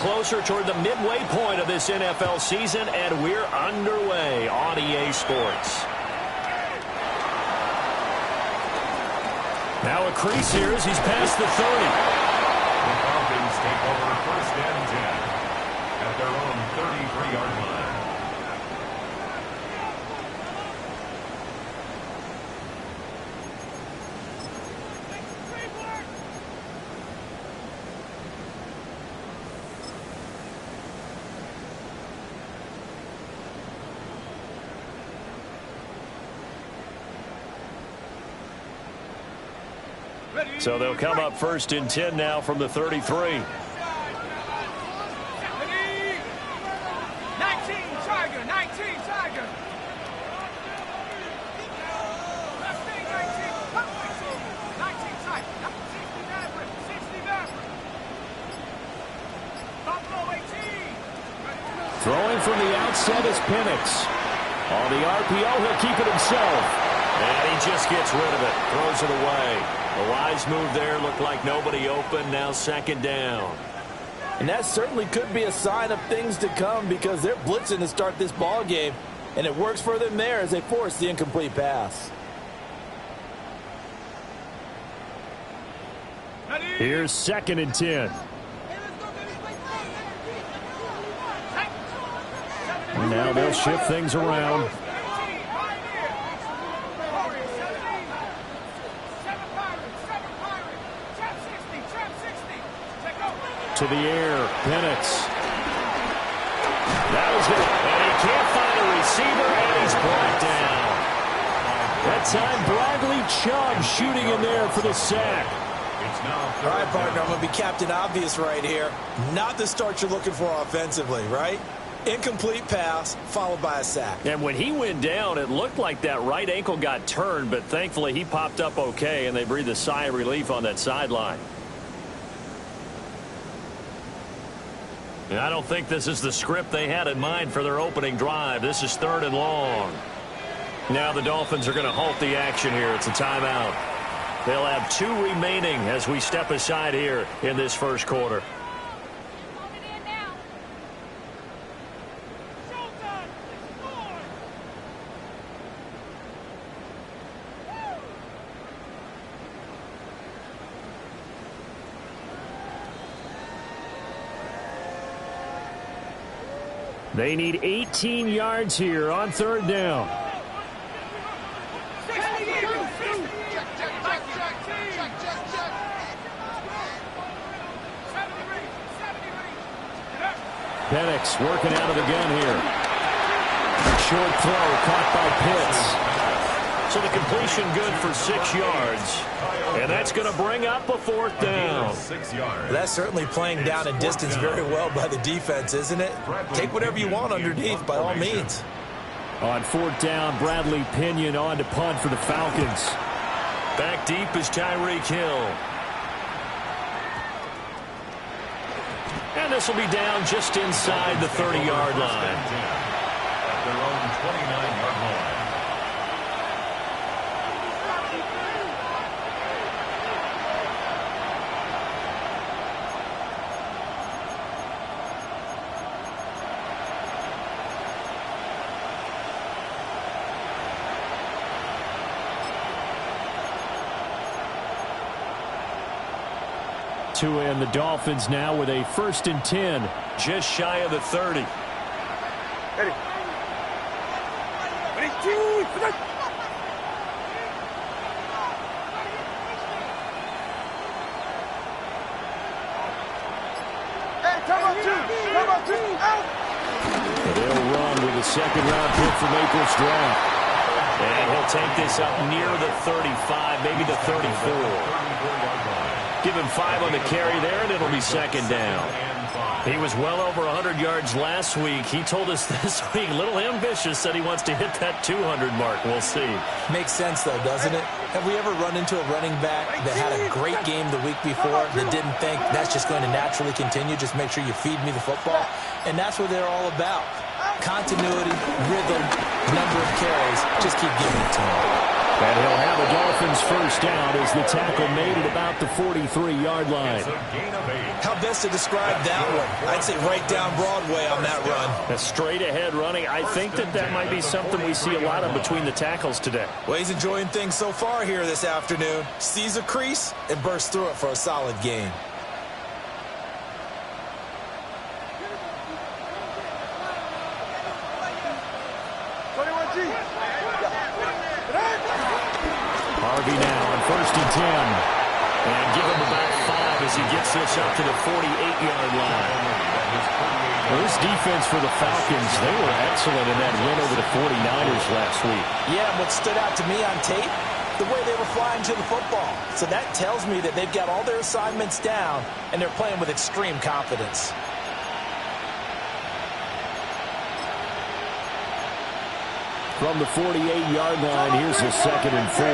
Closer toward the midway point of this NFL season, and we're underway on EA Sports. Now a crease here as he's past the 30. The Falcons take over 1st and 10 at their own 33-yard line. So they'll come up 1st and 10 now from the 33. 19, Tiger, 19, Tiger. Left thing, 19, come 19, Tiger, 60 Maverick, 60 Maverick. Buffalo 18. Throwing from the outset is Penix. On the RPO, he'll keep it himself. And he just gets rid of it, throws it away. A wise move there, looked like nobody open, now 2nd down. And that certainly could be a sign of things to come because they're blitzing to start this ball game, and it works for them there as they force the incomplete pass. Here's 2nd and 10. And now they'll shift things around. To the air, Penix. That was it. And he can't find a receiver, and he's brought down. That time, Bradley Chubb shooting in there for the sack. All right, partner, I'm going to be Captain Obvious right here. Not the start you're looking for offensively, right? Incomplete pass, followed by a sack. And when he went down, it looked like that right ankle got turned, but thankfully he popped up okay, and they breathed a sigh of relief on that sideline. I don't think this is the script they had in mind for their opening drive. This is 3rd and long. Now the Dolphins are going to halt the action here. It's a timeout. They'll have 2 remaining as we step aside here in this 1st quarter. They need 18 yards here on 3rd down. Penix working out of the gun here. Short throw caught by Pitts. So the completion good for 6 yards. And that's going to bring up a 4th down. That's certainly playing down in distance very well by the defense, isn't it? Take whatever you want underneath, by all means. On 4th down, Bradley Pinion on to punt for the Falcons. Back deep is Tyreek Hill. And this will be down just inside the 30-yard line. At their own 29-yard line. And the Dolphins now with a 1st and 10, just shy of the 30. Ready. They'll run with a 2nd-round pick from April's draft. And he'll take this up near the 35, maybe the 34. Give him 5 on the carry there, and it'll be 2nd down. He was well over 100 yards last week. He told us this week, a little ambitious, said he wants to hit that 200 mark. We'll see. Makes sense, though, doesn't it? Have we ever run into a running back that had a great game the week before that didn't think that's just going to naturally continue? Just make sure you feed me the football. And that's what they're all about. Continuity, rhythm, number of carries. Just keep giving it to them. And he'll have a Dolphins first down as the tackle made at about the 43-yard line. How best to describe that one? I'd say right down Broadway on that run. A straight-ahead running. I think that might be something we see a lot of between the tackles today. Well, he's enjoying things so far here this afternoon. Sees a crease and bursts through it for a solid gain. Harvey now on 1st and 10. And give him about 5 as he gets this up to the 48-yard line. Well, this defense for the Falcons, they were excellent in that win over the 49ers last week. Yeah, what stood out to me on tape, the way they were flying to the football. So that tells me that they've got all their assignments down, and they're playing with extreme confidence. From the 48-yard line, here's a 2nd and 4.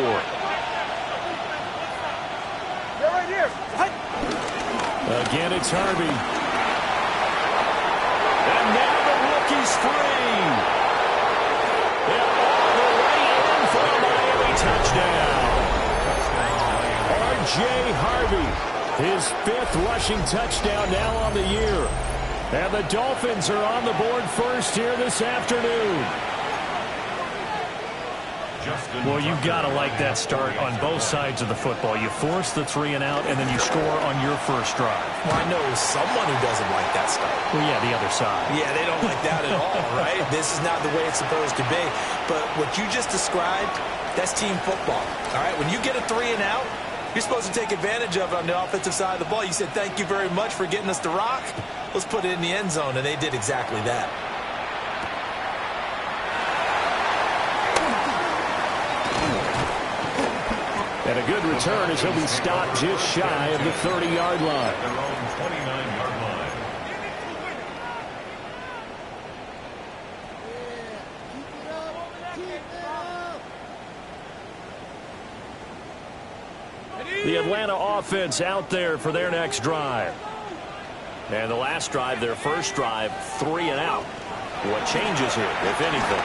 Again, it's Harvey. And now the rookie's free. And all the way in for a Miami touchdown. R.J. Harvey, his 5th rushing touchdown now on the year. And the Dolphins are on the board first here this afternoon. Well, you've got to like that start on both sides of the football. You force the 3 and out, and then you score on your first drive. Well, I know someone who doesn't like that start. Well, yeah, the other side. Yeah, they don't like that at all, right? This is not the way it's supposed to be. But what you just described, that's team football, all right? When you get a 3 and out, you're supposed to take advantage of it on the offensive side of the ball. You said, thank you very much for getting us the rock. Let's put it in the end zone, and they did exactly that. And a good return as he'll be stopped just shy of the 30-yard line. Their own 29-yard line. The Atlanta offense out there for their next drive. And the last drive, their first drive, 3 and out. What changes here, if anything?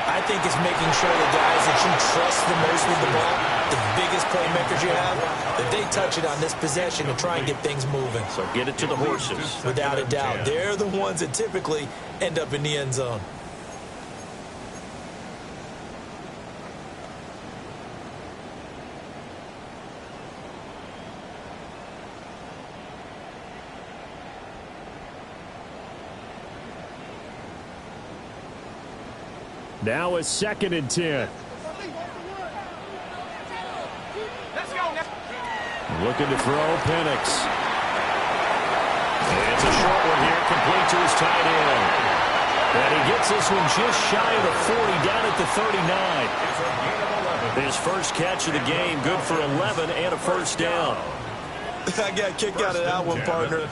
I think it's making sure the guys that you trust the most with the ball, the biggest playmakers you have, that they touch it on this possession and try and get things moving. So get it to the horses. Without a doubt. They're the ones that typically end up in the end zone. Now a 2nd and 10. Looking to throw, Penix. And it's a short one here, complete to his tight end. And he gets this one just shy of the 40, down at the 39. His first catch of the game, good for 11 and a first down. I got a kick out of that one, partner.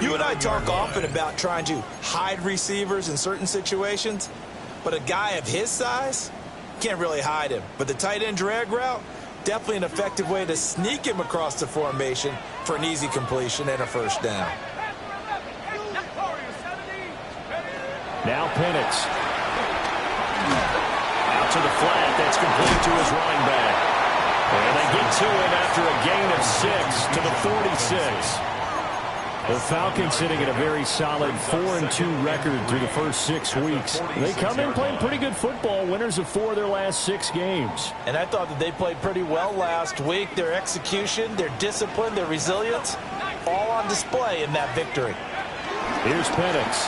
You and I talk often about trying to hide receivers in certain situations, but a guy of his size can't really hide him. But the tight end drag route, definitely an effective way to sneak him across the formation for an easy completion and a first down. Now Penix. Out to the flat, that's complete to his running back. And they get to him after a gain of 6 to the 46. The Falcons sitting at a very solid 4-2 record through the first 6 weeks. They come in playing pretty good football, winners of 4 of their last 6 games. And I thought that they played pretty well last week. Their execution, their discipline, their resilience, all on display in that victory. Here's Penix.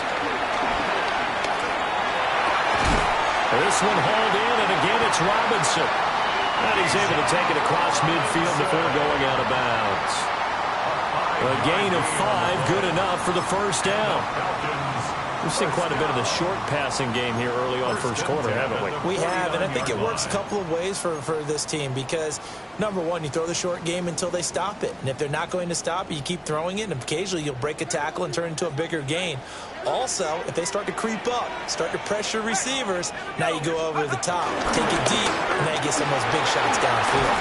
This one hauled in, and again it's Robinson. And he's able to take it across midfield before going out of bounds. A gain of 5, good enough for the first down. We've seen quite a bit of the short passing game here early on first quarter, haven't we? We have, and I think it works a couple of ways for this team because, number one, you throw the short game until they stop it. And if they're not going to stop it, you keep throwing it, and occasionally you'll break a tackle and turn it into a bigger gain. Also, if they start to creep up, start to pressure receivers, now you go over the top, take it deep, and now you get some of those big shots downfield.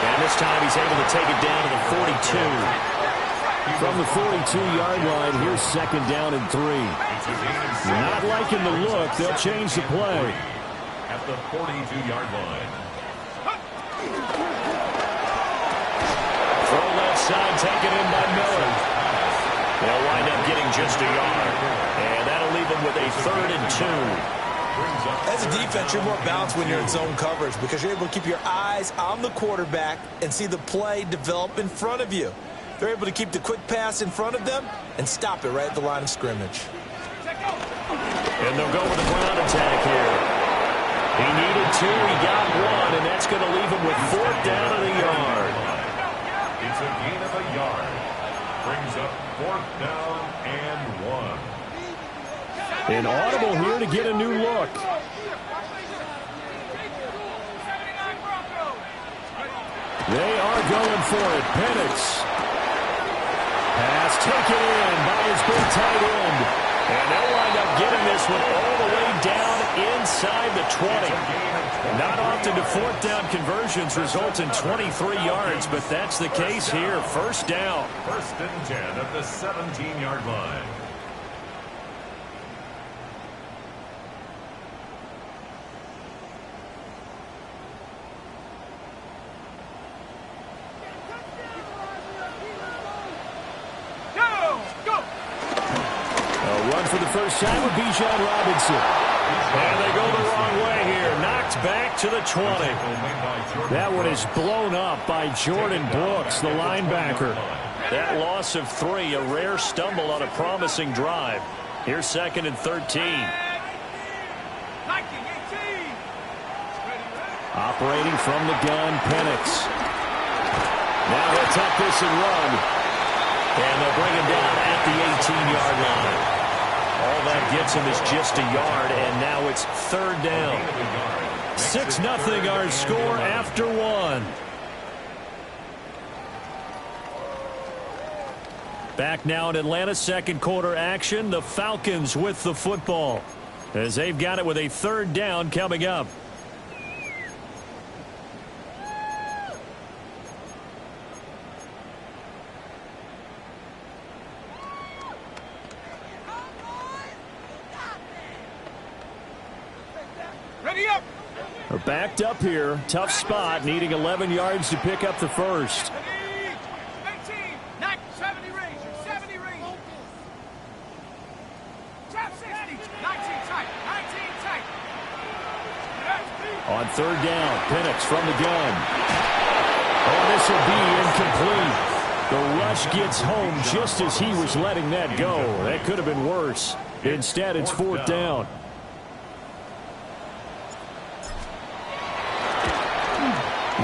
And this time he's able to take it down to the 42. From the 42-yard line, here's second down and 3. Not liking the look. They'll change the play. At the 42-yard line. Throw left side, taken in by Miller. They'll wind up getting just a yard. And that'll leave them with a 3rd and 2. As a defense, you're more balanced when you're in zone coverage because you're able to keep your eyes on the quarterback and see the play develop in front of you. They're able to keep the quick pass in front of them and stop it right at the line of scrimmage. And they'll go with a ground attack here. He needed 2, he got 1, and that's going to leave him with 4th down and a yard. It's a gain of a yard. Brings up 4th down and 1. An audible here to get a new look. They are going for it. Penix. Pass taken in by his big tight end. And they'll wind up getting this one all the way down inside the 20. Not often do 4th down conversions result in 23 yards, but that's the case here. 1st down. 1st and 10 at the 17-yard line. For the first time with Bijan Robinson. And they go the wrong way here. Knocked back to the 20. That one is blown up by Jordan Brooks, the linebacker. That loss of 3, a rare stumble on a promising drive. Here's 2nd and 13. Operating from the gun, Penix. Now he'll tuck this and run. And they'll bring him down at the 18-yard line. All that gets him is just a yard, and now it's 3rd down. 6-0 our score after 1. Back now in Atlanta, 2nd quarter action. The Falcons with the football as they've got it with a 3rd down coming up. They're backed up here. Tough spot, needing 11 yards to pick up the first. 18, 70 range, 70 range. Trap 60, 19 tight, 19 tight. On 3rd down, Penix from the gun. Oh, this will be incomplete. The rush gets home just as he was letting that go. That could have been worse. Instead, it's 4th down.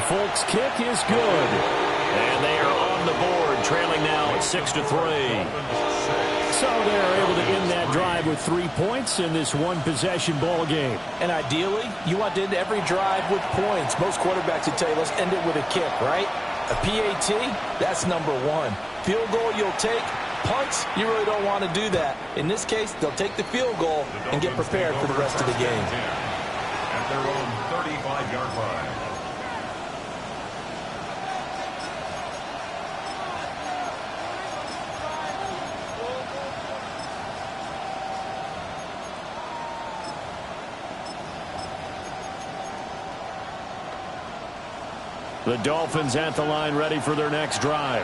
Folks' kick is good. And they are on the board, trailing now at 6-3. So they're able to end that drive with 3 points in this one-possession ball game. And ideally, you want to end every drive with points. Most quarterbacks would tell you, let's end it with a kick, right? A PAT, that's number 1. Field goal you'll take. Punts, you really don't want to do that. In this case, they'll take the field goal and get prepared for the rest of the game. At their own 35-yard line. The Dolphins at the line, ready for their next drive.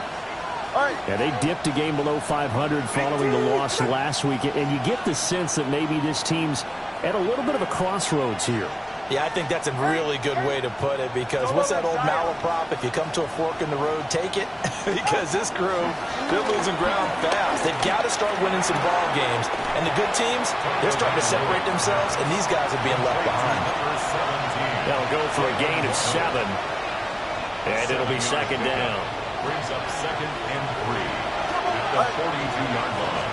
Yeah, they dipped a game below 500 following the loss last week, and you get the sense that maybe this team's at a little bit of a crossroads here. Yeah, I think that's a really good way to put it, because what's that old malaprop? If you come to a fork in the road, take it. Because this crew, they're losing ground fast. They've got to start winning some ball games. And the good teams, they're starting to separate themselves, and these guys are being left behind. They'll go for a gain of 7. And it'll be 2nd down. Brings up 2nd and 3 at the 42-yard line.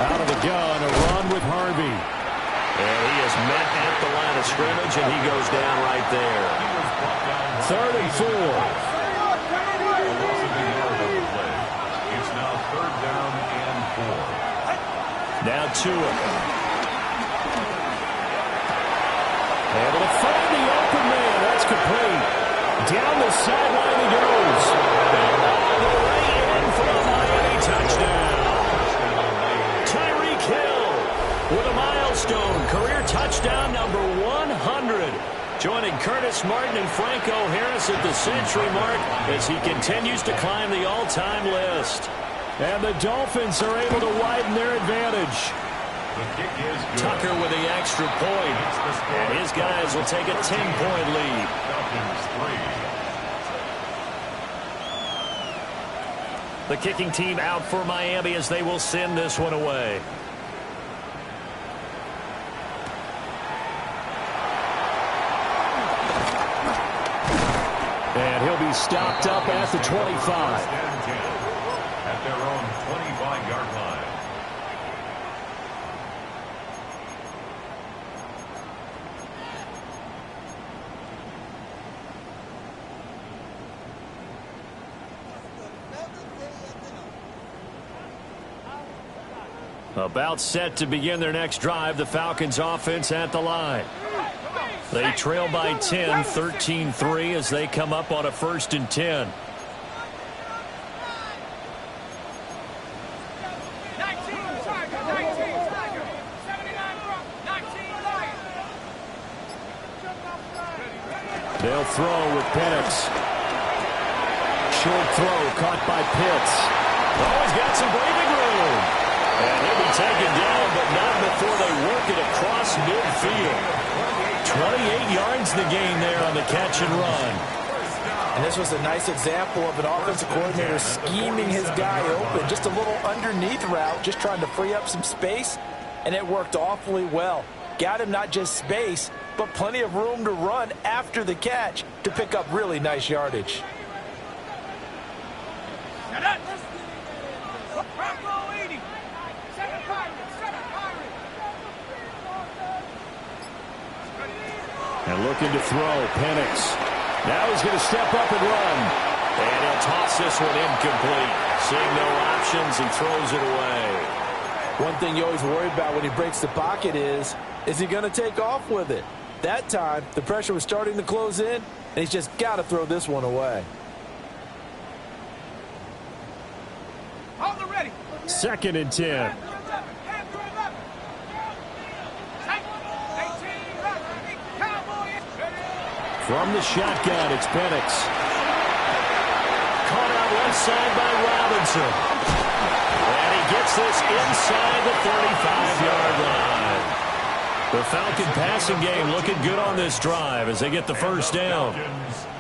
Out of the gun, a run with Harvey. And he is met at the line of scrimmage, and he goes down right there. 3rd and 4. It's now 3rd down and 4. Now Tua. Able to find the open man. That's complete. Down the sideline he goes. And all the way in for a touchdown. Tyreek Hill with a milestone career touchdown number 100. Joining Curtis Martin and Franco Harris at the century mark as he continues to climb the all-time list. And the Dolphins are able to widen their advantage. Tucker with the extra point. And his guys will take a 10-point lead. The kicking team out for Miami as they will send this one away. And he'll be stopped up at the 25. At their own 25-yard line. About set to begin their next drive, the Falcons offense at the line. They trail by 10, 13-3 as they come up on a 1st and 10. 19 Tiger, 79 front, 19 Lion. They'll throw with Penix. Short throw caught by Pitts. Oh, he's got some breathing room. And he'll be taken down, but not before they work it across midfield. 28 yards in the game there on the catch and run. And this was a nice example of an offensive coordinator scheming his guy open. Just a little underneath route, just trying to free up some space, and it worked awfully well. Got him not just space, but plenty of room to run after the catch to pick up really nice yardage. Bravo 80. 7 Pirates, 7 Pirates. And looking to throw, Penix. Now he's going to step up and run. And he'll toss this one incomplete. Seeing no options, he throws it away. One thing you always worry about when he breaks the pocket is he going to take off with it? That time, the pressure was starting to close in, and he's just got to throw this one away. Hold the ready. 2nd and 10. From the shotgun, it's Penix. Caught out one side by Robinson. And he gets this inside the 35-yard line. The Falcon passing game looking good on this drive as they get the first down.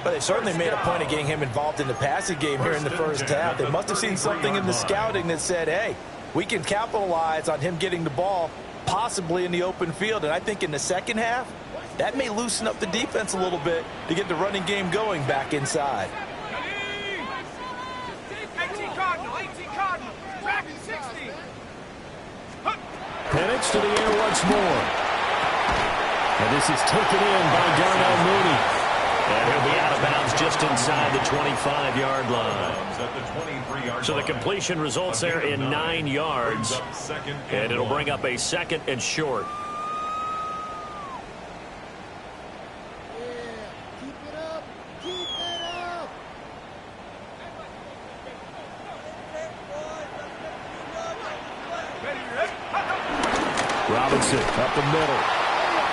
But they certainly made a point of getting him involved in the passing game here in the first half. They must have seen something in the scouting that said, hey, we can capitalize on him getting the ball possibly in the open field. And I think in the second half, that may loosen up the defense a little bit to get the running game going back inside. 18 Cardinal, 18 Cardinal. Track 60. Penix to the air once more. And this is taken in by Darnell Mooney. And he'll be out of bounds just inside the 25-yard line. So the completion results there in 9 yards. And it'll bring up a 2nd and short. Robinson up the middle.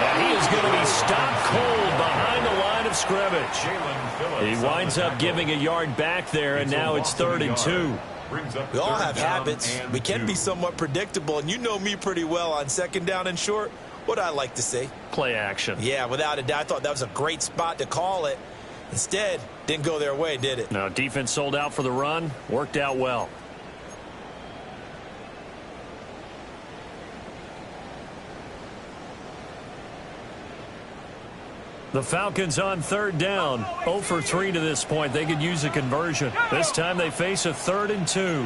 And he is going to be stopped cold behind the line of scrimmage. He winds up giving a yard back there, and now it's 3rd and 2. We all have habits. We can be somewhat predictable, and you know me pretty well on 2nd down and short. What I like to say? Play action. Yeah, without a doubt. I thought that was a great spot to call it. Instead, didn't go their way, did it? No, defense sold out for the run. Worked out well. The Falcons on 3rd down. 0 for 3 to this point. They could use a conversion. This time they face a 3rd and 2.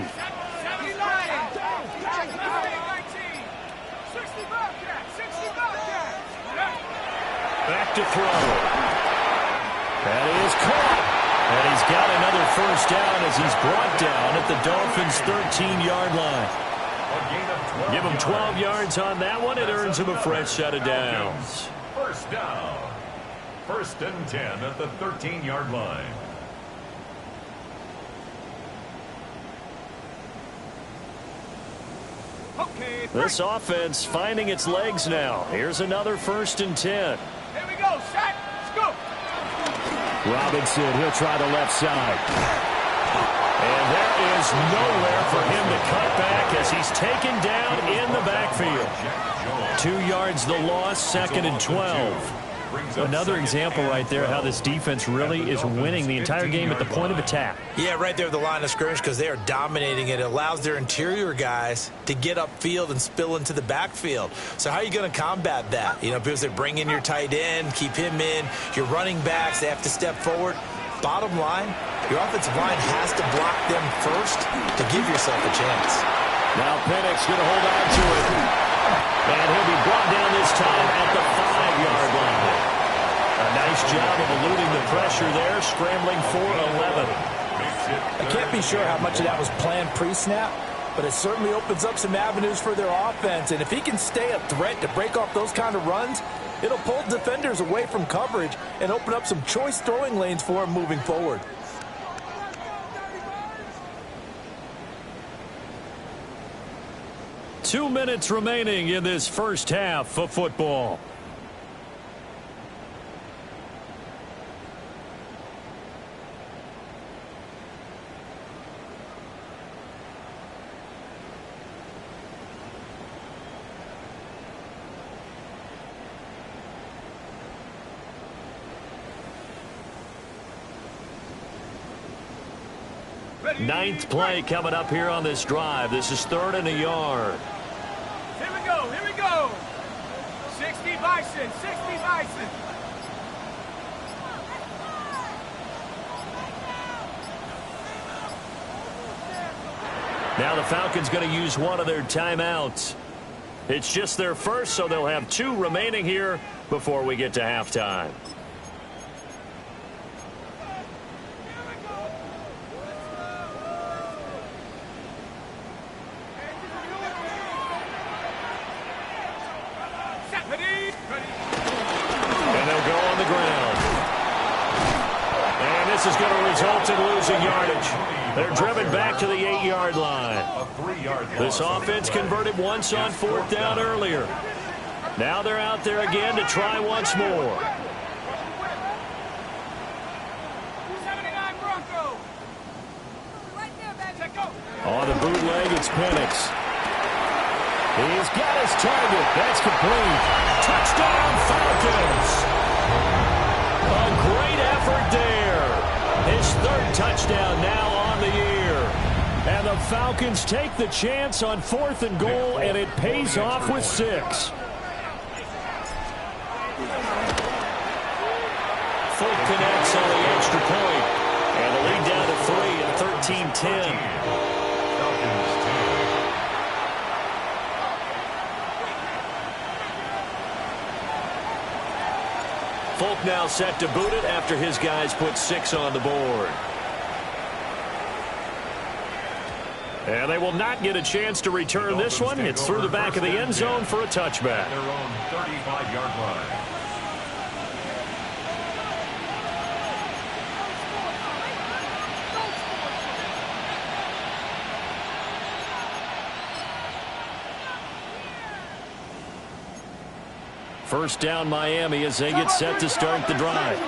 Back to throw. That is caught. And he's got another first down as he's brought down at the Dolphins' 13-yard line. Give him 12 yards on that one. It earns him a fresh set of downs. First down. 1st and 10 at the 13-yard line. Okay. This offense finding its legs now. Here's another 1st and 10. Here we go. Set. Scoop. Robinson, he'll try the left side. And there is nowhere for him to cut back as he's taken down in the backfield. 2 yards the loss, 2nd and 12. Another example right there how this defense really is winning the entire game at the point of attack. Yeah, right there at the line of scrimmage because they are dominating it. It allows their interior guys to get upfield and spill into the backfield. So how are you going to combat that? You know, because they bring in your tight end, keep him in. Your running backs, they have to step forward. Bottom line, your offensive line has to block them first to give yourself a chance. Now Penix going to hold on to it. And he'll be brought down this time at the 5-yard line. A nice job of eluding the pressure there, scrambling for 11. I can't be sure how much of that was planned pre-snap, but it certainly opens up some avenues for their offense. And if he can stay a threat to break off those kind of runs, it'll pull defenders away from coverage and open up some choice throwing lanes for him moving forward. Two minutes remaining in this first half of football. Ninth play coming up here on this drive. This is 3rd and a yard. Here we go. Here we go. 60 Bison. 60 Bison. Now the Falcons going to use one of their timeouts. It's just their first, so they'll have 2 remaining here before we get to halftime. And they'll go on the ground. And this is going to result in losing yardage. They're driven back to the 8-yard line. This offense converted once on 4th down earlier. Now they're out there again to try once more. 79 Bronco. Right there, man. Check go. On the bootleg, it's Penix. He's got his target. That's complete. Touchdown, Falcons. A great effort there. His 3rd touchdown now on the year. And the Falcons take the chance on 4th and goal, and it pays off with 6. Folk connects on the extra point. And the lead down to 3 and 13-10. Folk now set to boot it after his guys put 6 on the board. And they will not get a chance to return this one. It's through the back of the end zone for a touchback. Their own 35-yard line. First down Miami as they get set to start the drive.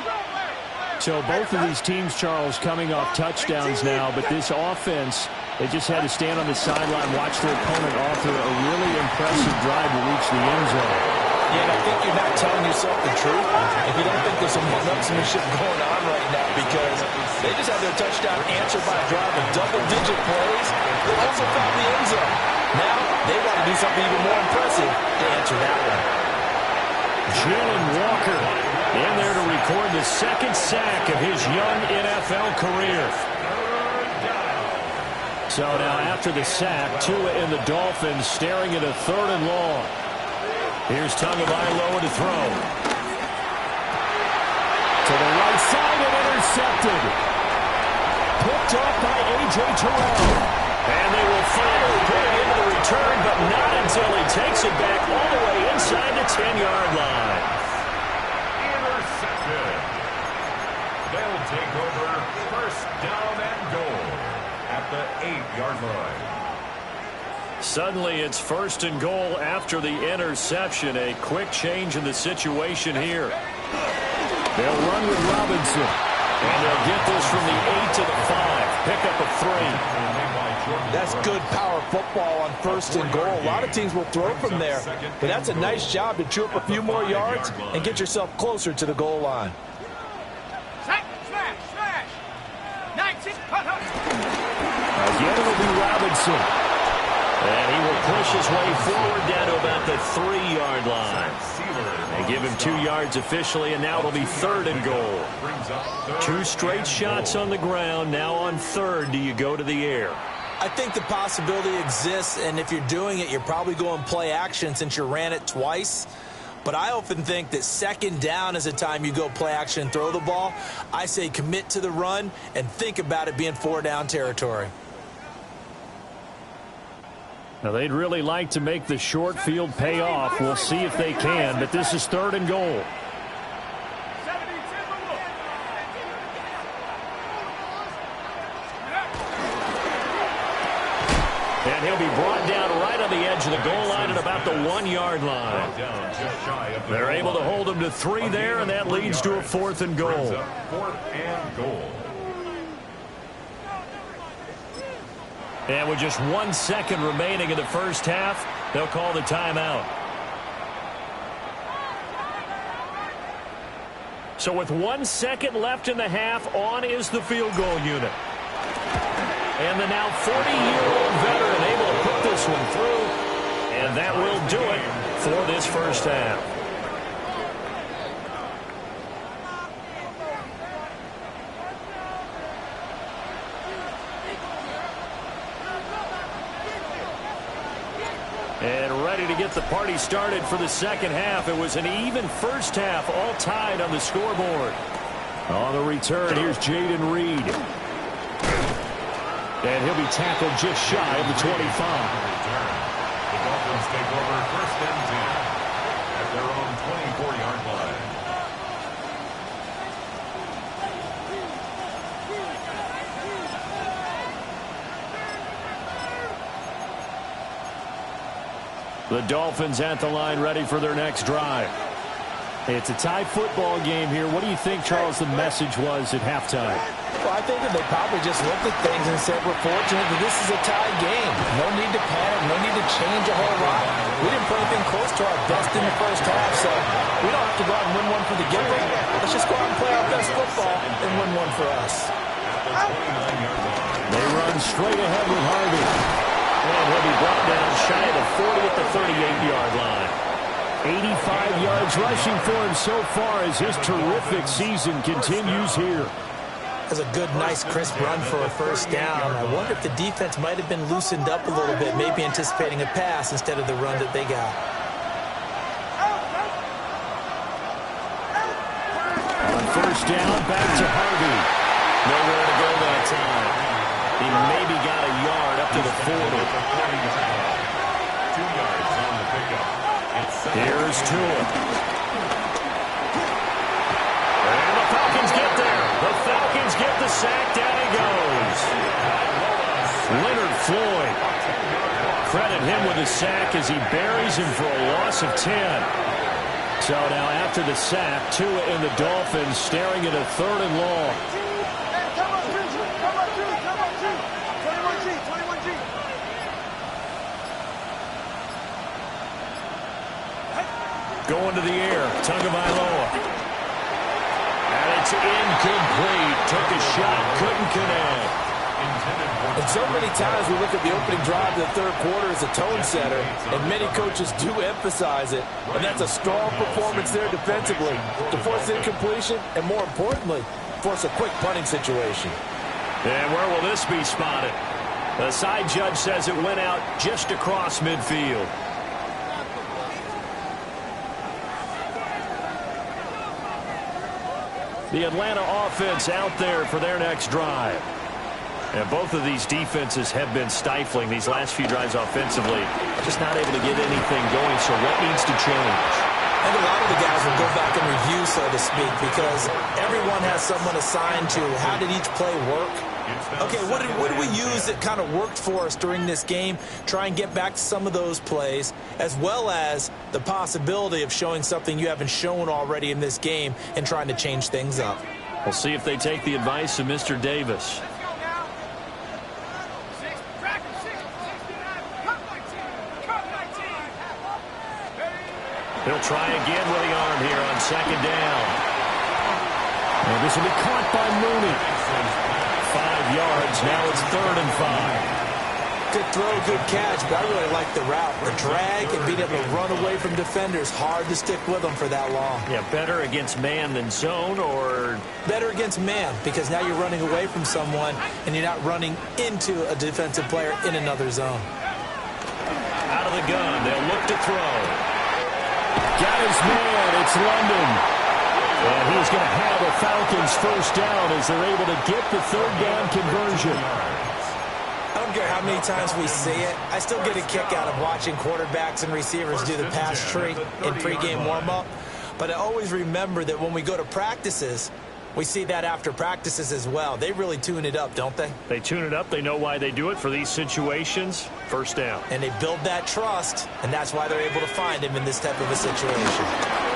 So both of these teams, Charles, coming off touchdowns now, but this offense, they just had to stand on the sideline, watch their opponent offer a really impressive drive to reach the end zone. Yeah, and I think you're not telling yourself the truth if you don't think there's some one-upsmanship going on right now, because they just had their touchdown answered by a drive of double-digit plays. They also found the end zone. Now they want to do something even more impressive to answer that one. Jalen Walker in there to record the 2nd sack of his young NFL career. So now after the sack, Tua and the Dolphins staring at a 3rd and long. Here's Tagovailoa to throw. To the right side and intercepted. Picked off by A.J. Terrell. And they will finally put it into the return, but not until he takes it back all the way inside the 10-yard line. Intercepted. They'll take over 1st down and goal at the 8-yard line. Suddenly it's 1st and goal after the interception. A quick change in the situation here. They'll run with Robinson. And they'll get this from the 8 to the 5. Pick up a 3. That's good power football on 1st and goal. A lot of teams will throw from there, but that's a nice job to chew up a few more yards and get yourself closer to the goal line. Smash! 19, cut. Again, it'll be Robinson. And he will push his way forward down to about the 3-yard line. They give him 2 yards officially, and now it'll be 3rd and goal. 2 straight shots on the ground. Now on 3rd, do you go to the air? I think the possibility exists, and if you're doing it, you're probably going play action since you ran it twice. But I often think that 2nd down is a time you go play action and throw the ball. I say commit to the run and think about it being 4-down territory. Now, they'd really like to make the short field pay off. We'll see if they can, but this is 3rd and goal. And he'll be brought down right on the edge of the goal line at about the 1-yard line. They're able to hold him to 3 there, and that leads to a 4th and goal. 4th and goal. And with just 1 second remaining in the first half, they'll call the timeout. So with 1 second left in the half, on is the field goal unit. And the now 40-year-old veteran able to put this one through. And that will do it for this first half. And ready to get the party started for the second half. It was an even first half, all tied on the scoreboard. On the return, here's Jaden Reed. And he'll be tackled just shy of the 25. The Dolphins take over 1st and 10 at their own 24-yard line. The Dolphins at the line, ready for their next drive. It's a tie football game here. What do you think, Charles, the message was at halftime? Well, I think that they probably just looked at things and said, we're fortunate that this is a tie game. No need to panic, no need to change a whole lot. We didn't play anything close to our best in the first half, so we don't have to go out and win one for the giver. Let's just go out and play our best football and win one for us. They run straight ahead with Harvey. And he'll be brought down shy of the 40 at the 38-yard line. 85 yards rushing for him so far as his terrific season continues here. That's a good, nice, crisp run for a first down. I wonder if the defense might have been loosened up a little bit, maybe anticipating a pass instead of the run that they got. On first down, back to Harvey. Nowhere to go that time. He maybe got a yard up to the 40. 2 yards on the pickup. Here's Tua. And the Falcons get there. The Falcons get the sack. Down he goes. Leonard Floyd. Credit him with a sack as he buries him for a loss of 10. So now after the sack, Tua and the Dolphins staring at a 3rd and long. Going to the air, Tagovailoa. And it's incomplete. Took a shot, couldn't connect. And so many times we look at the opening drive of the third quarter as a tone setter, and many coaches do emphasize it. And that's a strong performance there defensively to force incompletion and, more importantly, force a quick punting situation. And where will this be spotted? The side judge says it went out just across midfield. The Atlanta offense out there for their next drive. And both of these defenses have been stifling these last few drives offensively. Just not able to get anything going, so what needs to change? I think a lot of the guys will go back and review, so to speak, because everyone has someone assigned to how did each play work. Okay, what did we use that kind of worked for us during this game? Try and get back to some of those plays, as well as the possibility of showing something you haven't shown already in this game and trying to change things up. We'll see if they take the advice of Mr. Davis. He'll try again with the arm here on second down. And this will be caught by Mooney. 5 yards. Now it's 3rd and 5. Good throw, good catch, but I really like the route. The drag and being able to run away from defenders. Hard to stick with them for that long. Yeah, better against man than zone, or better against man, because now you're running away from someone and you're not running into a defensive player in another zone. Out of the gun. They'll look to throw. Got his man. It's London. And he's going to have a Falcons first down as they're able to get the 3rd down conversion. I don't care how many times we see it. I still get a kick out of watching quarterbacks and receivers do the pass tree in pregame warm-up. But I always remember that when we go to practices, we see that after practices as well. They really tune it up, don't they? They tune it up. They know why they do it for these situations. First down. And they build that trust, and that's why they're able to find him in this type of a situation.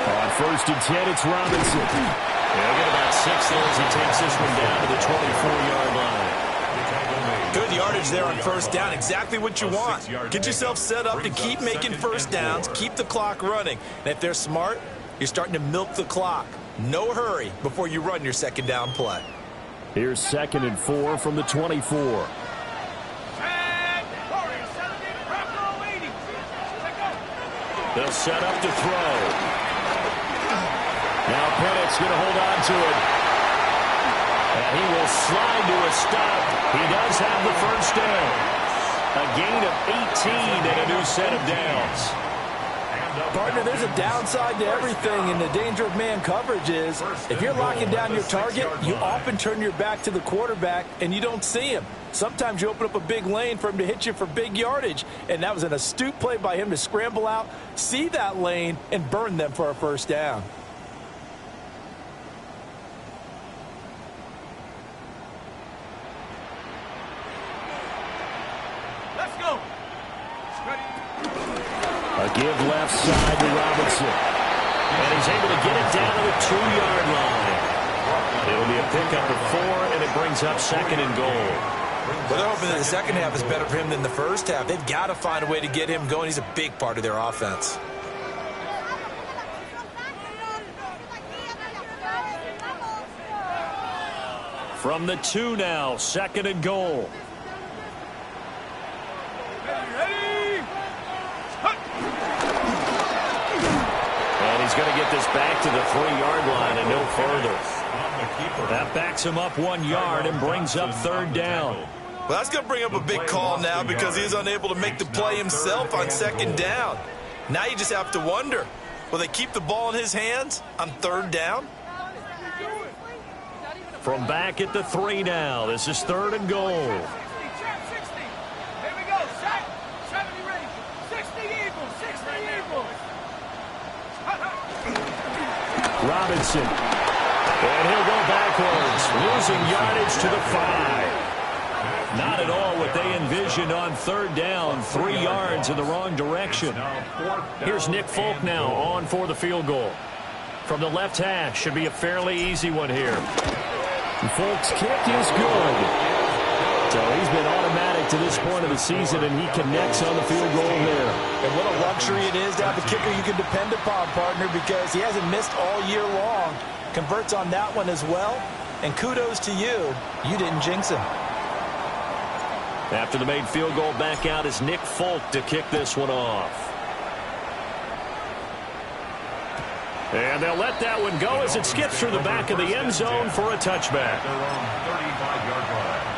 On 1st and 10, it's Robinson. They'll get about 6 there as he takes this one down to the 24-yard line. Good yardage there on 1st down. Exactly what you want. Get yourself set up to keep making first downs, keep the clock running. And if they're smart, you're starting to milk the clock. No hurry before you run your 2nd down play. Here's 2nd and 4 from the 24. They'll set up to throw. Now Pennett's going to hold on to it. And he will slide to a stop. He does have the first down. A gain of 18 and a new set of downs. Partner, there's a downside to everything, and the danger of man coverage is if you're locking down your target, you often turn your back to the quarterback and you don't see him. Sometimes you open up a big lane for him to hit you for big yardage, and that was an astute play by him to scramble out, see that lane, and burn them for a first down. Let's go. A give left side to Robinson. And he's able to get it down to the 2-yard line. It'll be a pickup of 4, and it brings up 2nd and goal. Well, they're hoping that the second half is better for him than the first half. They've got to find a way to get him going. He's a big part of their offense. From the 2 now, 2nd and goal. And he's going to get this back to the 3-yard line and no further. That backs him up 1 yard and brings up 3rd down. Well, that's going to bring up a big call now because he is unable to make the play himself on 2nd down. Now you just have to wonder, will they keep the ball in his hands on 3rd down? From back at the 3 now, this is 3rd and goal. 60, here we go, set, 70 ready, 60 Eagles, 60 Eagles. Robinson. And he'll go backwards, losing yardage to the 5. Not at all what they envisioned on 3rd down, 3 yards in the wrong direction. Here's Nick Folk now on for the field goal. From the left hash, should be a fairly easy one here. Folk's kick is good. So he's been automatic to this point of the season, and he connects on the field goal there. And what a luxury it is to have a kicker you can depend upon, partner, because he hasn't missed all year long. Converts on that one as well. And kudos to you. You didn't jinx him. After the made field goal, back out is Nick Folk to kick this one off. And they'll let that one go as it skips through the back of the end zone for a touchback. Their own 35-yard line.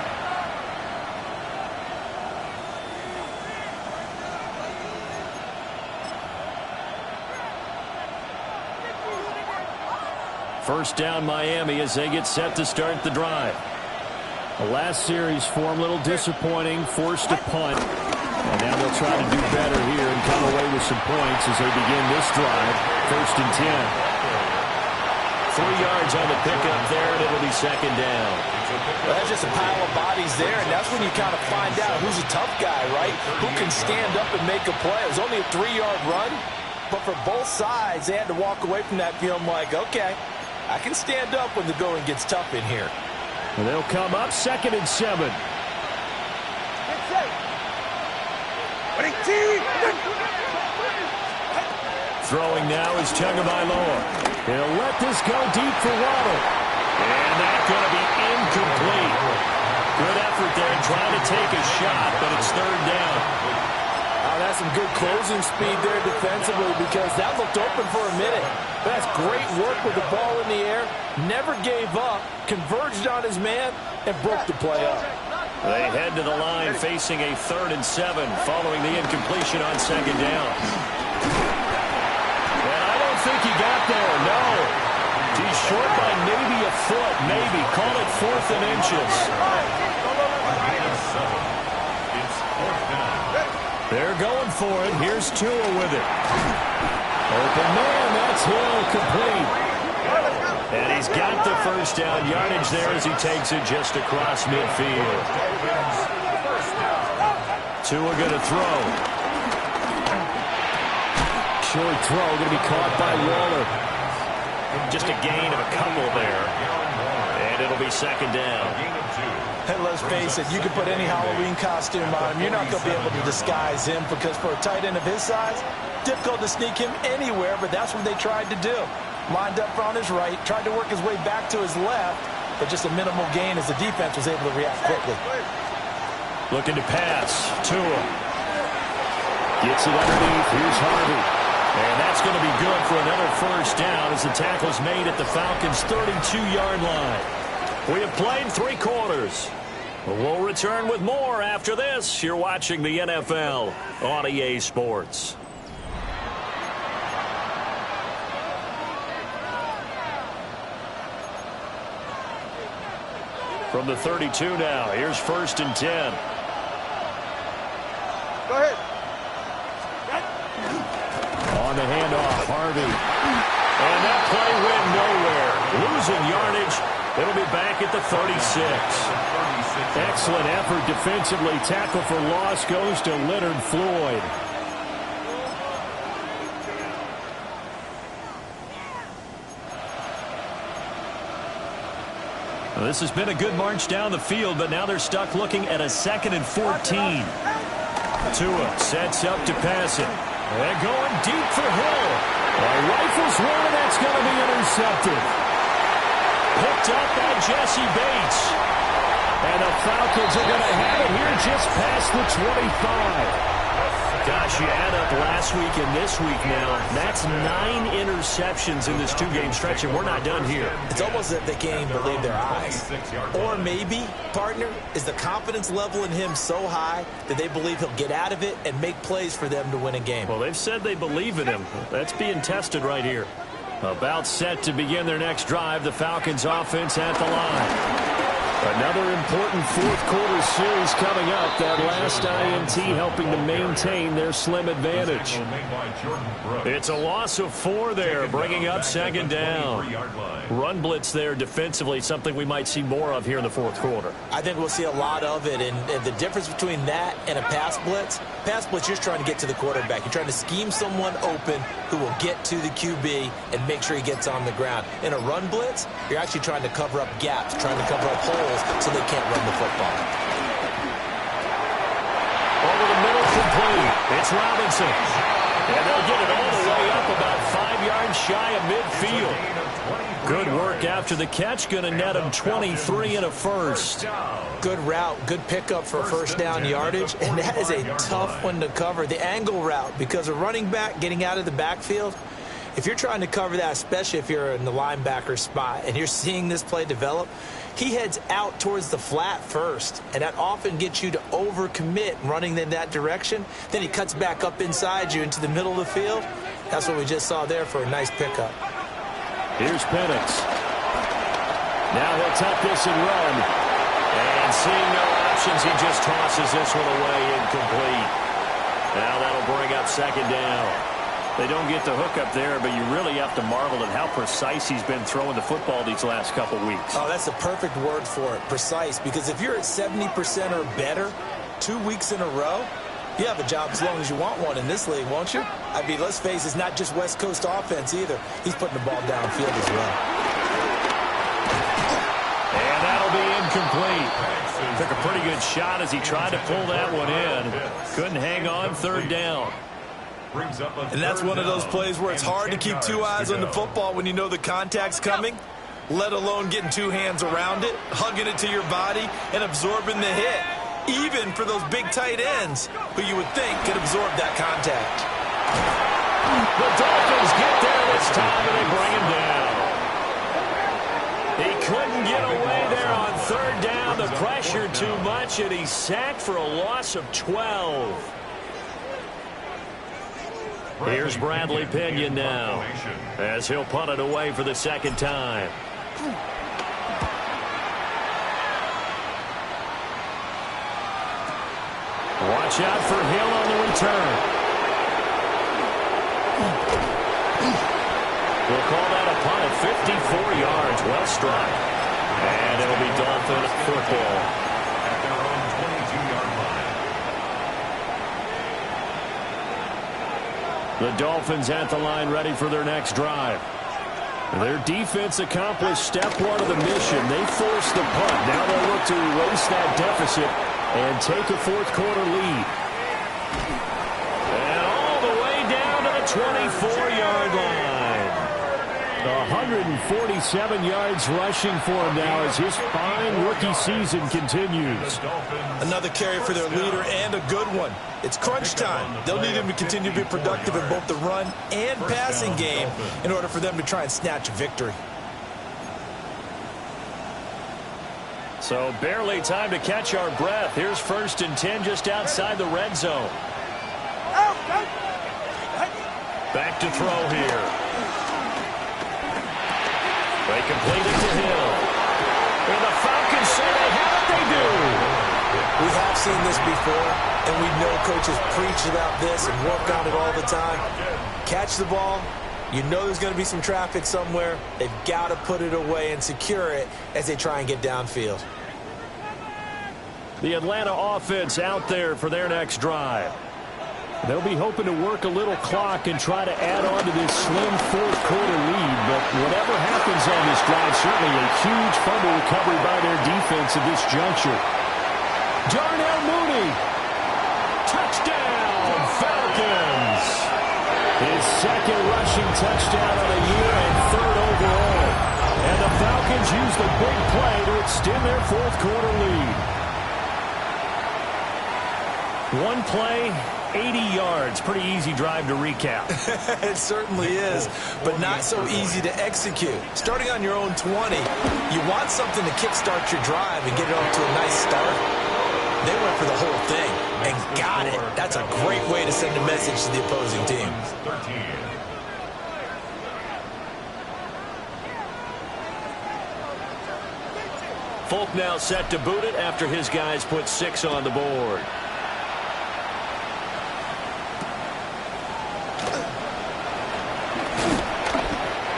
First down Miami as they get set to start the drive. The last series for him, a little disappointing, forced a punt. And now they'll try to do better here and come away with some points as they begin this drive. 1st and 10. 3 yards on the pickup there, and it'll be 2nd down. Well, that's just a pile of bodies there, and that's when you kind of find out who's a tough guy, right? Who can stand up and make a play. It was only a 3-yard run, but for both sides, they had to walk away from that feeling like, okay, I can stand up when the going gets tough in here. And they'll come up 2nd and 7. Throwing now is Tagovailoa. He'll let this go deep for Waddle. And that's going to be incomplete. Good effort there trying to take a shot, but it's 3rd down. Oh, that's some good closing speed there defensively because that looked open for a minute. That's great work with the ball in the air. Never gave up, converged on his man, and broke the play up. They head to the line facing a 3rd and 7 following the incompletion on 2nd down. And I don't think he got there, no. He's short by maybe a foot, maybe. Call it 4th and inches. They're going for it. Here's Tua with it. Open man, that's Hill, complete. And he's got the 1st down yardage there as he takes it just across midfield. Tua going to throw. Short throw going to be caught by Waller. Just a gain of a couple there. And it'll be 2nd down. And let's face it, you can put any Halloween costume on him. You're not going to be able to disguise him because for a tight end of his size, difficult to sneak him anywhere, but that's what they tried to do. Lined up on his right, tried to work his way back to his left, but just a minimal gain as the defense was able to react quickly. Looking to pass. Tua. Gets it underneath. Here's Harvey. And that's going to be good for another 1st down as the tackle's made at the Falcons' 32-yard line. We have played 3 quarters. We'll return with more after this. You're watching the NFL on EA Sports. From the 32 now, here's 1st and 10. Go ahead. On the handoff, Harvey. And that play went nowhere. Losing yardage. It'll be back at the 36. Excellent effort defensively. Tackle for loss goes to Leonard Floyd. Well, this has been a good march down the field, but now they're stuck looking at a 2nd and 14. Tua sets up to pass it. And going deep for Hill. Rifles one, and that's going to be intercepted. Picked up by Jesse Bates. And the Falcons are going to have it here just past the 25. Gosh, you add up last week and this week now. That's 9 interceptions in this 2-game stretch, and we're not done here. It's almost as if they can't even believe their eyes. Or maybe, partner, is the confidence level in him so high that they believe he'll get out of it and make plays for them to win a game. Well, they've said they believe in him. That's being tested right here. About set to begin their next drive, the Falcons offense at the line. Another important 4th quarter series coming up. That last INT helping to maintain their slim advantage. It's a loss of 4 there, bringing up 2nd down. Run blitz there defensively, something we might see more of here in the 4th quarter. I think we'll see a lot of it, and the difference between that and a pass blitz, you're just trying to get to the quarterback. You're trying to scheme someone open who will get to the QB and make sure he gets on the ground. In a run blitz, you're actually trying to cover up gaps, trying to cover up holes so they can't run the football. Over the middle, complete. It's Robinson. And they'll get it all the way up about 5 yards shy of midfield. Good work after the catch. Going to net him 23 and a 1st. Good route, good pickup for 1st down yardage, and that is a tough one to cover. The angle route, because a running back getting out of the backfield, if you're trying to cover that, especially if you're in the linebacker spot and you're seeing this play develop, he heads out towards the flat first, and that often gets you to overcommit running in that direction. Then he cuts back up inside you into the middle of the field. That's what we just saw there for a nice pickup. Here's Penix. Now he'll tuck this and run. And seeing no options, he just tosses this one away incomplete. Now that'll bring up second down. They don't get the hook up there, but you really have to marvel at how precise he's been throwing the football these last couple weeks. Oh, that's the perfect word for it, precise, because if you're at 70% or better 2 weeks in a row, you have a job as long as you want one in this league, won't you? I mean, let's face it, it's not just West Coast offense either. He's putting the ball downfield as well. And that'll be incomplete. Took a pretty good shot as he tried to pull that one in. Couldn't hang on, third down. And that's one of those plays where it's hard to keep two eyes on the football when you know the contact's coming, let alone getting two hands around it, hugging it to your body, and absorbing the hit, even for those big tight ends who you would think could absorb that contact. The Dolphins get there this time, and they bring him down. He couldn't get away there on third down. The pressure too much, and he's sacked for a loss of 12. Here's Bradley Pinion now as he'll punt it away for the second time. Watch out for Hill on the return. We'll call that a punt at 54 yards. Well struck. And it'll be Dolphin football. At their own 22-yard line. The Dolphins at the line ready for their next drive. Their defense accomplished step one of the mission. They forced the punt. Now they'll look to erase that deficit and take a fourth-quarter lead. And all the way down to the 24-yard line. 147 yards rushing for him now as his fine rookie season continues. Another carry for their leader and a good one. It's crunch time. They'll need him to continue to be productive in both the run and passing game in order for them to try and snatch a victory. So barely time to catch our breath. Here's 1st and 10 just outside the red zone. Back to throw here. They complete it to Hill. And the Falcons say they have it, they do. We have seen this before, and we know coaches preach about this and work on it all the time. Catch the ball. You know there's going to be some traffic somewhere. They've got to put it away and secure it as they try and get downfield. The Atlanta offense out there for their next drive. They'll be hoping to work a little clock and try to add on to this slim fourth-quarter lead. But whatever happens on this drive, certainly a huge fumble recovery by their defense at this juncture. Darnell Mooney. Touchdown, Falcons. His second rushing touchdown of the year and third overall. And the Falcons use the big play to extend their fourth-quarter lead. One play, 80 yards. Pretty easy drive to recap. It certainly is, but not so easy to execute. Starting on your own 20, you want something to kickstart your drive and get it off to a nice start. They went for the whole thing and got it. That's a great way to send a message to the opposing team. 13. Folk now set to boot it after his guys put 6 on the board.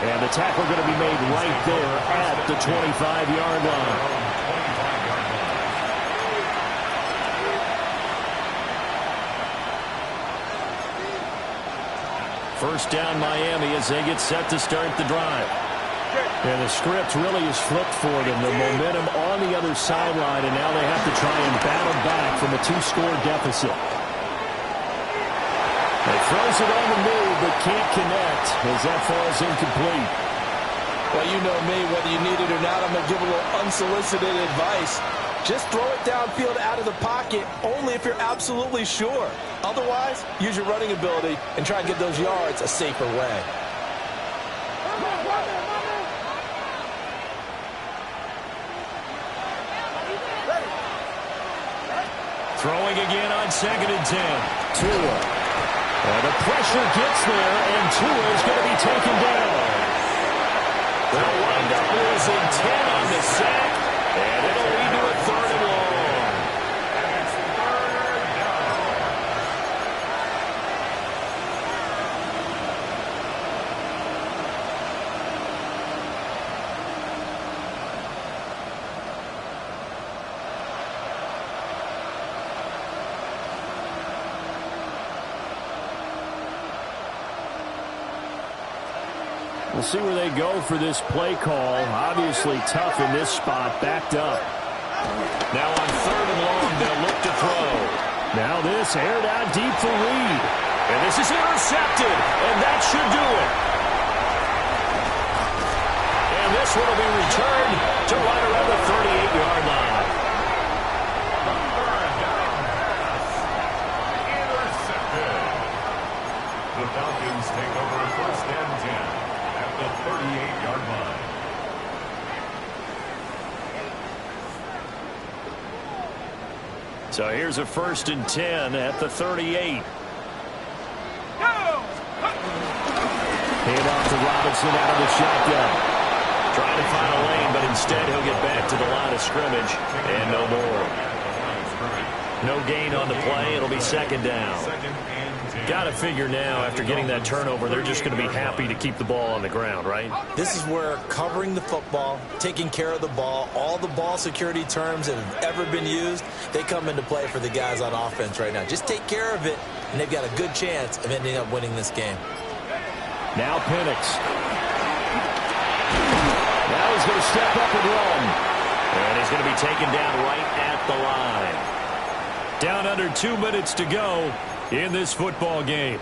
And the tackle going to be made right there at the 25-yard line. First down Miami as they get set to start the drive. And the script really is flipped for them. The momentum on the other sideline, and now they have to try and battle back from a 2-score deficit. He throws it on the move, but can't connect as that falls incomplete. Well, you know me, whether you need it or not, I'm going to give a little unsolicited advice. Just throw it downfield out of the pocket only if you're absolutely sure. Otherwise, use your running ability and try and get those yards a safer way. Throwing again on 2nd and 10. Tua. And the pressure gets there, and Tua is going to be taken down. They'll wind up losing 10 on the sack, and it'll lead to a 3rd and long. We'll see where they go for this play call. Obviously tough in this spot, backed up. Now on 3rd and long, they'll look to throw. Now this aired out deep for Reed. And this is intercepted, and that should do it. And this one will be returned to right around the 38-yard line. Intercepted. The Falcons take over 1st and 10 at the 38-yard line. So here's a 1st and 10 at the 38. Hand off to Robinson out of the shotgun. Trying to find a lane, but instead he'll get back to the line of scrimmage. And no more. No gain on the play. It'll be 2nd down. Got to figure now, after getting that turnover, they're just going to be happy to keep the ball on the ground, right? This is where covering the football, taking care of the ball, all the ball security terms that have ever been used, they come into play for the guys on offense right now. Just take care of it, and they've got a good chance of ending up winning this game. Now Penix. Now he's going to step up and run. And he's going to be taken down right at the line. Down under 2 minutes to go in this football game.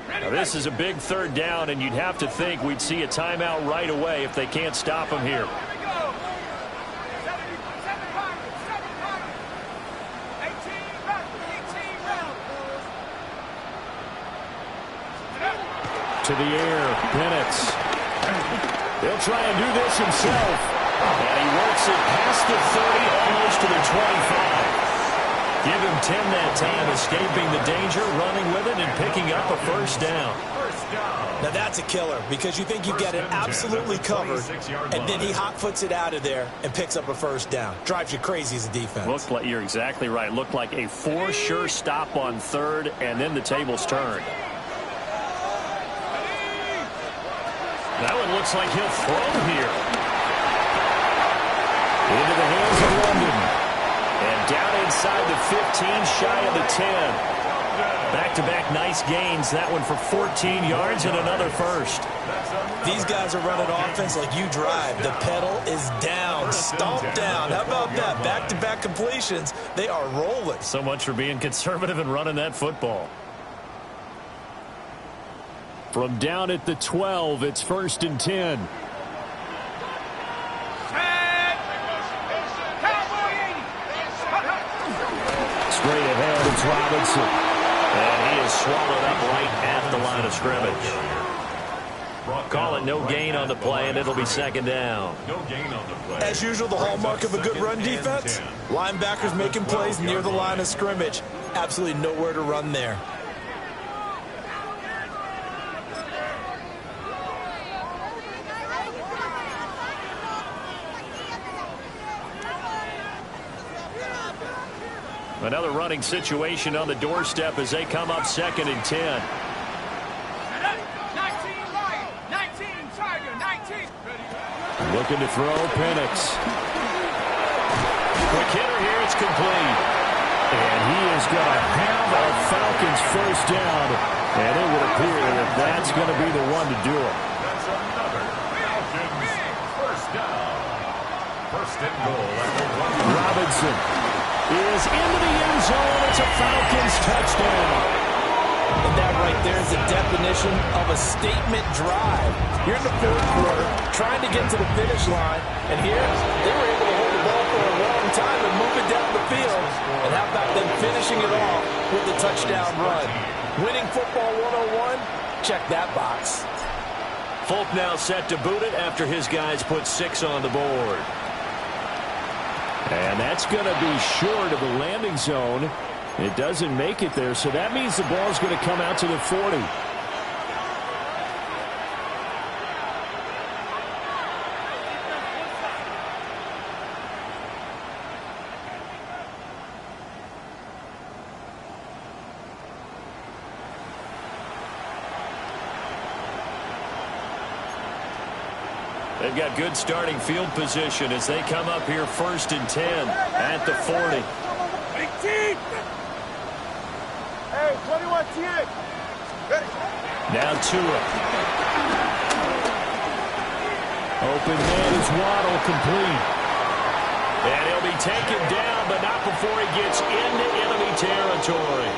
Now this is a big 3rd down, and you'd have to think we'd see a timeout right away if they can't stop him here. To the air, Penix. He'll try and do this himself. And he works it past the 30, almost to the 25. Give him 10 that time, escaping the danger, running with it, and picking up a 1st down. Now that's a killer, because you think you've got it absolutely covered, and then he hot-foots it out of there and picks up a 1st down. Drives you crazy as a defense. Looked like, you're exactly right. Looked like a for sure stop on 3rd, and then the tables turned. That one looks like he'll throw here. Into the hands of London. And down inside the 15, shy of the 10. Back-to-back nice gains. That one for 14 yards and another 1st. These guys are running offense like you drive. The pedal is down, stomp down. How about that? Back-to-back completions. They are rolling. So much for being conservative and running that football. From down at the 12, it's 1st and 10. Straight ahead, it's Robinson. And he is swallowed up right at the line of scrimmage. Call it no gain on the play, and it'll be 2nd down. As usual, the hallmark of a good run defense, linebackers making plays near the line of scrimmage. Absolutely nowhere to run there. Another running situation on the doorstep as they come up 2nd and 10. 19 Lion, 19 Tiger, 19. Looking to throw, Penix. Quick hitter here, it's complete. And he is going to have a Falcons 1st down. And it would appear that that's going to be the one to do it. That's another Falcons 1st down. 1st and goal at the 1. Robinson is into the end zone. It's a Falcons touchdown. And that right there is the definition of a statement drive. Here in the 4th quarter, trying to get to the finish line. And here, they were able to hold the ball for a long time and move it down the field. And how about them finishing it off with the touchdown run? Winning football 101, check that box. Folk now set to boot it after his guys put 6 on the board. And that's going to be short of the landing zone. It doesn't make it there, so that means the ball's going to come out to the 40. They've got good starting field position as they come up here 1st and 10 at the 40. 18. Hey, 21 TA. Ready. Now Tua. Open man is Waddle, complete. And he'll be taken down, but not before he gets into enemy territory.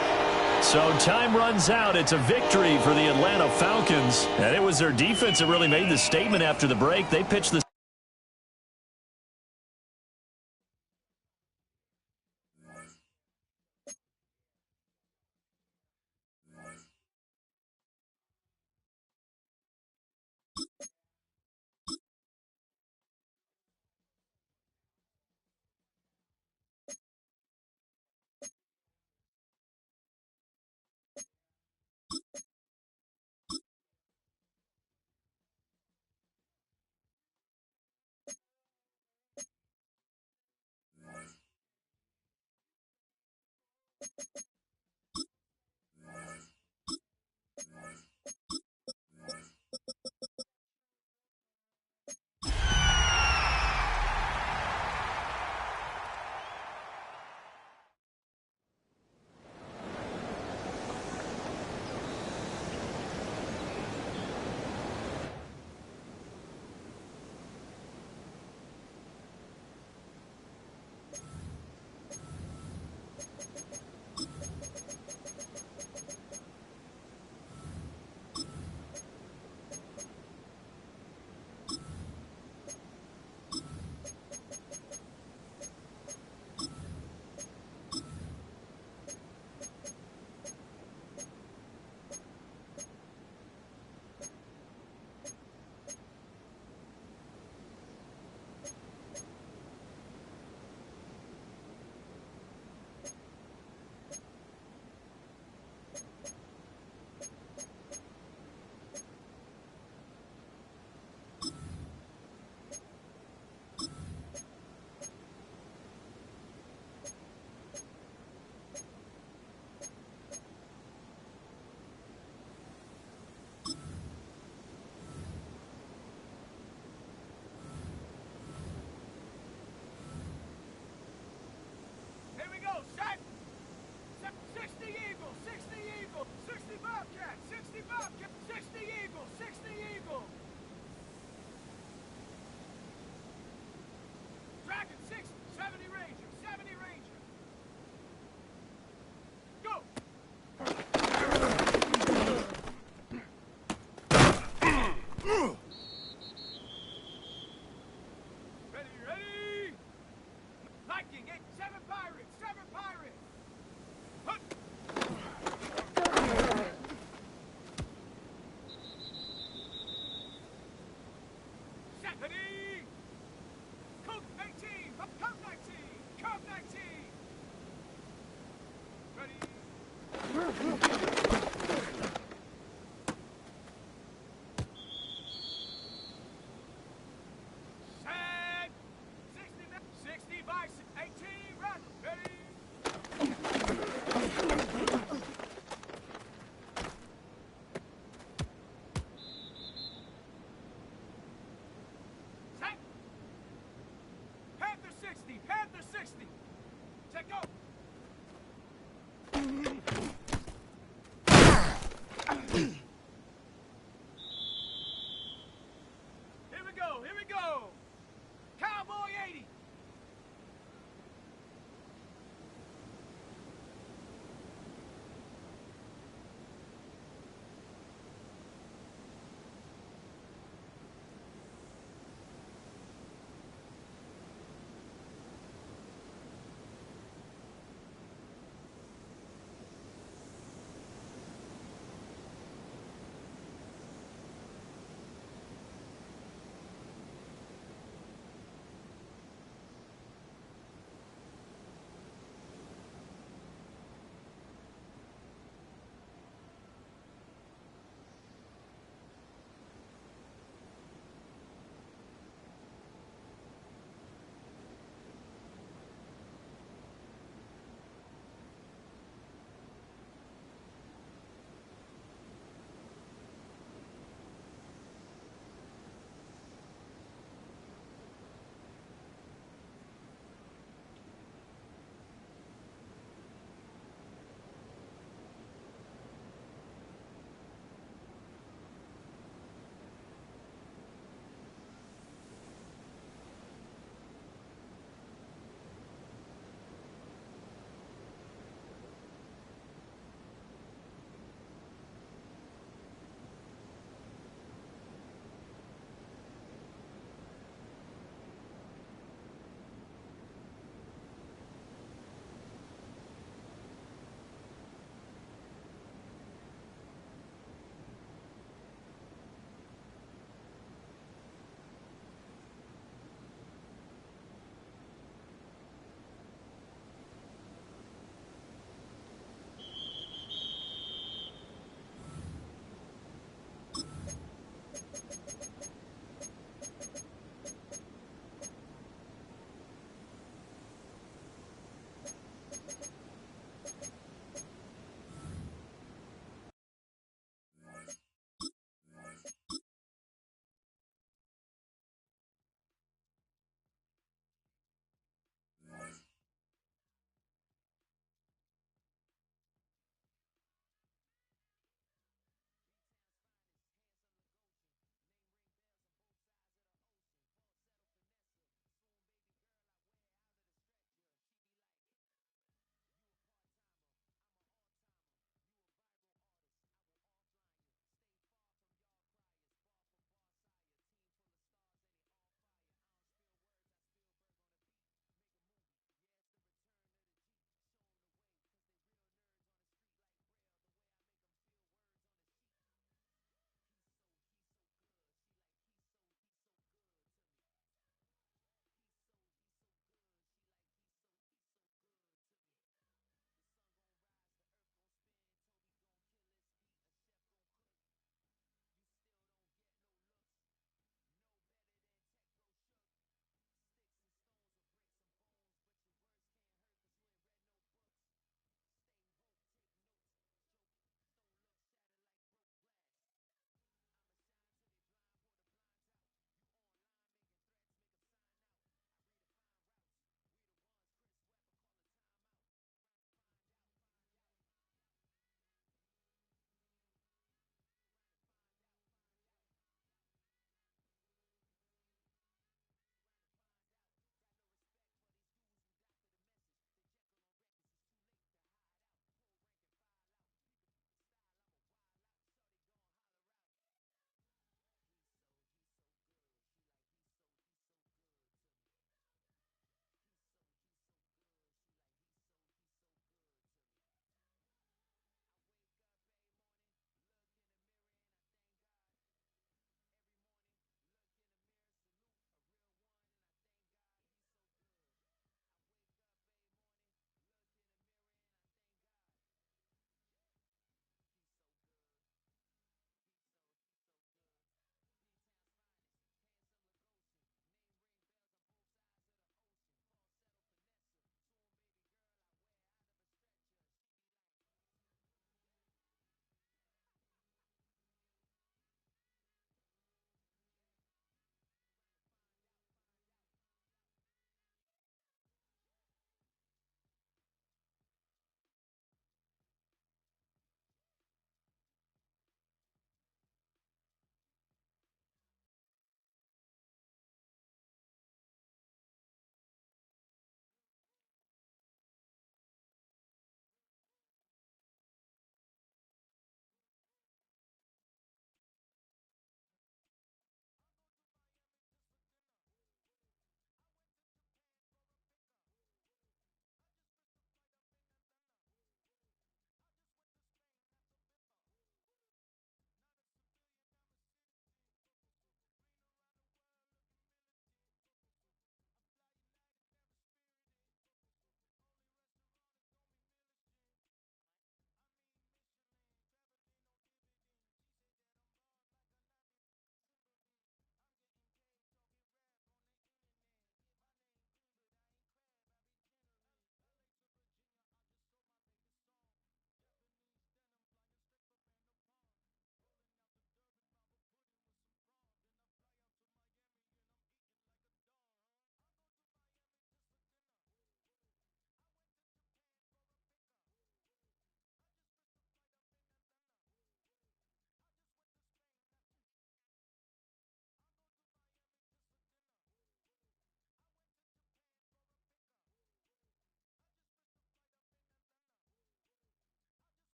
So time runs out. It's a victory for the Atlanta Falcons. And it was their defense that really made the statement after the break. They pitched the